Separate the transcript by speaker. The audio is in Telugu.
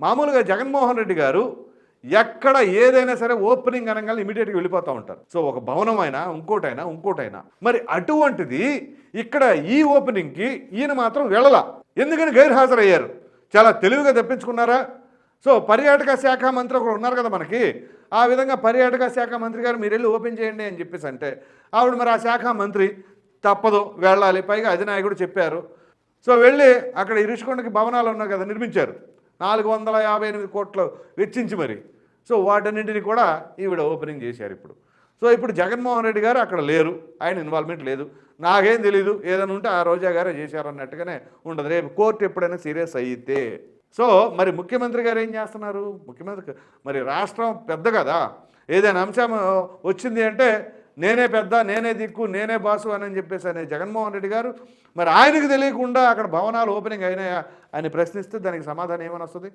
Speaker 1: మామూలుగా జగన్మోహన్ రెడ్డి గారు ఎక్కడ ఏదైనా సరే ఓపెనింగ్ అనగానే ఇమీడియట్గా వెళ్ళిపోతూ ఉంటారు. సో ఒక భవనం అయినా ఇంకోటైనా మరి అటువంటిది ఇక్కడ ఈ ఓపెనింగ్కి ఈయన మాత్రం వెళ్ళలా. ఎందుకని గైర్హాజరయ్యారు? చాలా తెలివిగా తప్పించుకున్నారా? సో పర్యాటక శాఖ మంత్రి ఒకరు ఉన్నారు కదా మనకి, ఆ విధంగా పర్యాటక శాఖ మంత్రి గారు మీరు వెళ్ళి ఓపెన్ చేయండి అని చెప్పేసి అంటే ఆవిడ మరి ఆ శాఖ మంత్రి తప్పదు వెళ్ళాలి, పైగా అధినాయకుడు చెప్పారు. సో వెళ్ళి అక్కడ ఇరుషుకొండకి భవనాలు ఉన్నాయి కదా నిర్మించారు 458 కోట్లు వెచ్చించి మరి. సో వాటన్నింటినీ కూడా ఈవిడ ఓపెనింగ్ చేశారు ఇప్పుడు. సో ఇప్పుడు జగన్మోహన్ రెడ్డి గారు అక్కడ లేరు, ఆయన ఇన్వాల్వ్మెంట్ లేదు. నాకేం తెలీదు, ఏదైనా ఉంటే ఆ రోజా గారే చేశారు అన్నట్టుగానే ఉండదు. రేపు కోర్టు ఎప్పుడైనా సీరియస్ అయితే సో మరి ముఖ్యమంత్రి గారు ఏం చేస్తున్నారు? ముఖ్యమంత్రి మరి రాష్ట్రం పెద్ద కదా, ఏదైనా అంశం వచ్చింది అంటే నేనే పెద్ద, నేనే దిక్కు, నేనే బాసు అని చెప్పేసి అనే జగన్మోహన్ రెడ్డి గారు మరి ఆయనకు తెలియకుండా అక్కడ భవనాలు ఓపెనింగ్ అయినాయా అని ప్రశ్నిస్తే దానికి సమాధానం ఏమని వస్తుంది?